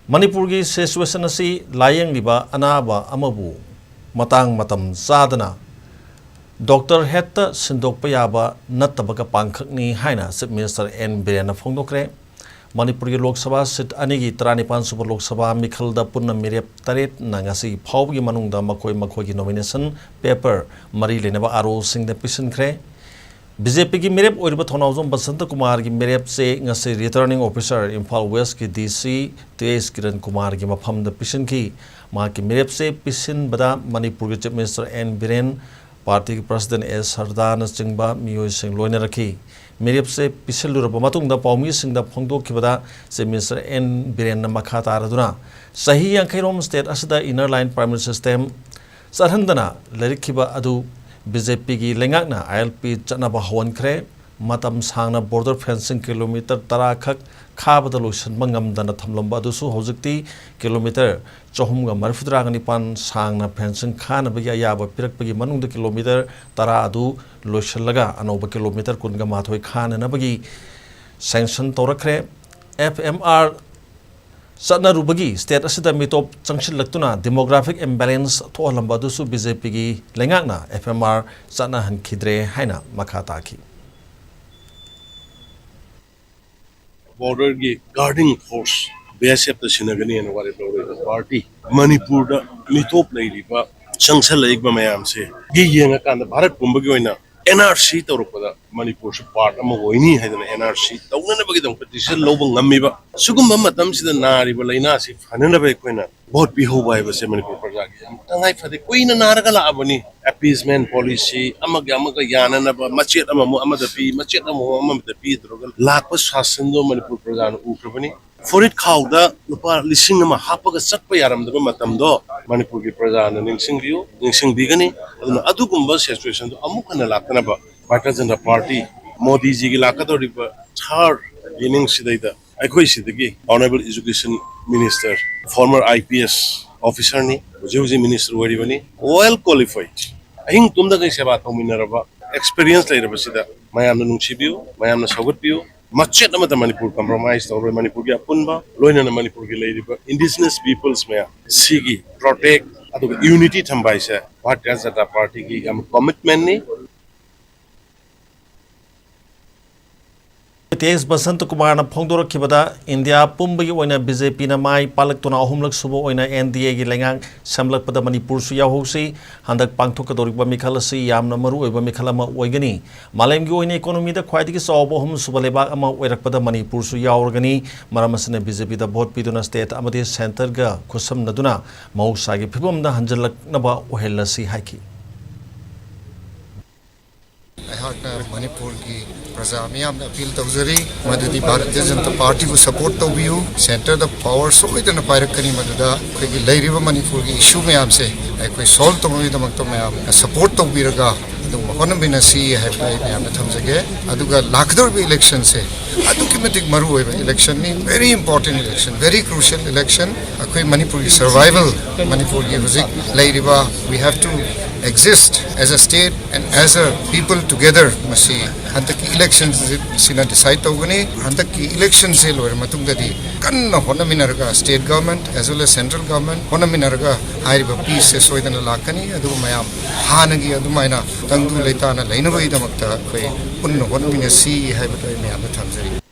Manipur ki situation asi Layengliba anaba amabu Matang matam chadana hekta sindokpa yaba nattaba-ga pangkhak-ni haina Chief Minister N Biren phongdokre Manipuri Lok Sabha sit anigi 35 Super Lok Sabha Mikhalda punna mirep taret na ngasi phawgi manungda makhoi gi nomination paper mari lenaba aro singda pisinkhre BJP की मेरेप ओरिबा थोनाउजम बसंत कुमार की मेरेप से ngasi returning officer Imphal west की DC Tej Kiran Kumar की मफम the पिशन की मां की मेरेप से पिशन बदा मणिपुर के chief minister N Biren party के प्रेसिडेंट S हरदान चिंगबा मियोय सिंह लोइने रखी मेरेप से पिशन लुरब मतुंग द पाउमी सिंह द फोंगदो की बदा चीफ मिनिस्टर N Biren न मखा तारदुना सही यांखैरोम स्टेट असदा इनर लाइन प्राइमरी सिस्टम सरहंदना लरिखिबा अदु BJP की लेंगाकना ILP चटनाबा हवनख्रे matam sangna border fencing kilometer 10 khak khabada loisan mangamdana thamlamba dusu hojikti kilometer 439 sangna fencing khana bagi yaba pirakpagi manungda kilometer 10 adu loisallaga anoba kilometer kunga mathoi khana na bagi sanction torakre FMR Satna rubagi state asida mitop changshil laktuna demographic imbalance thoalamba dusu BJP gi lengakna FMR satna han khidre haina makhata ki border gi guarding force BSF the sinagani and what party Manipur da mitop leiriba changshil leigba mayam se gi yenga kan Bharat pumbagi oina NRC tawrukpada Manipur su part ama hoini haidana NRC tawna bagi dam petition lobang ngamiba sugumba matam sida nariba laina si phanana bai koina vote bi hobai ba se Manipur praja gi tangai phade koina naraga la abani appeasement policy amaga yanana ba machet amamu amada pi machet amamu amada pi drogal lakpa shasan do Manipur praja nu ukrabani for it khawda lupa lising ama hapaga sakpa yaram da matam do Manipur gi praja na ningsing bigani aduna adugumba situation do amukana lakana ba Bharatiya Janata Party Modi ji ki lakadori ba third inning sidaida akhoi sidagi honorable education minister former IPS officer ni joji minister wari bani well qualified ahing tumda kai seba thominaraba experience lairaba sida mayamna nungsibiu mayamna sagatpiu machet amata Manipur compromise or Manipur gi apunba loina na Manipur gi lairiba indigenous peoples maya sigi protect adu unity thambai se Bharatiya Janata Party ki commitment ni Tej Basant Kumar फोंदोरखिबदा India पुंबगी ओइना BJP ना माई पालकतोना अहुमलक सुबो ओइना NDA गी लेंगांग समलकपदा मणिपुर सु याहोसी हंदक पांगथोकदोरिबा मिखल असि यामना मरु ओइबा मिखल अमा ओइगनी मालेमगी ओइना economy दा ख्वाइदगी सौबो अहुम सुबा लेबाक अमा ओइरकपदा मणिपुर सु यावरगनी मरमसने BJP दा भोट पिदुना स्टेट अमदि सेंटर गा खुसम नदुना मौसागी फिबम दा हंजलकनबा ओहेलसी हाइकी Manipur की प्रजा मियाम अपील तौजरी मददी भारतीय जनता पार्टी को सपोर्ट तौबियु सेंटर द पावर सोइदन पायरकनी मददा अखोगी लैरिबा मणिपुर की इशू मयाम से अखोई सॉल्व तौबी दमक तो मयाम सपोर्ट तौबिरगा होनबिनसी हैबा मयाम थमजगे अदुगा लाखदोर बी इलेक्शन से अदुकी मतिक मरु होइबा इलेक्शन नि very important election very crucial election अखोई मणिपुर की सर्वाइवल मणिपुर की हुजिक लैरिबा we have to exist as a state and as a people together masi handaki elections sina decide tawgani handaki elections se lore matungdadi kanna honaminarga state government as well as central government honaminarga hairiba peace se soidana lakani adu mayam hanagi adumaina tangdu leitana leinabai damakta koi punna honaminasi haibata mayam thamjari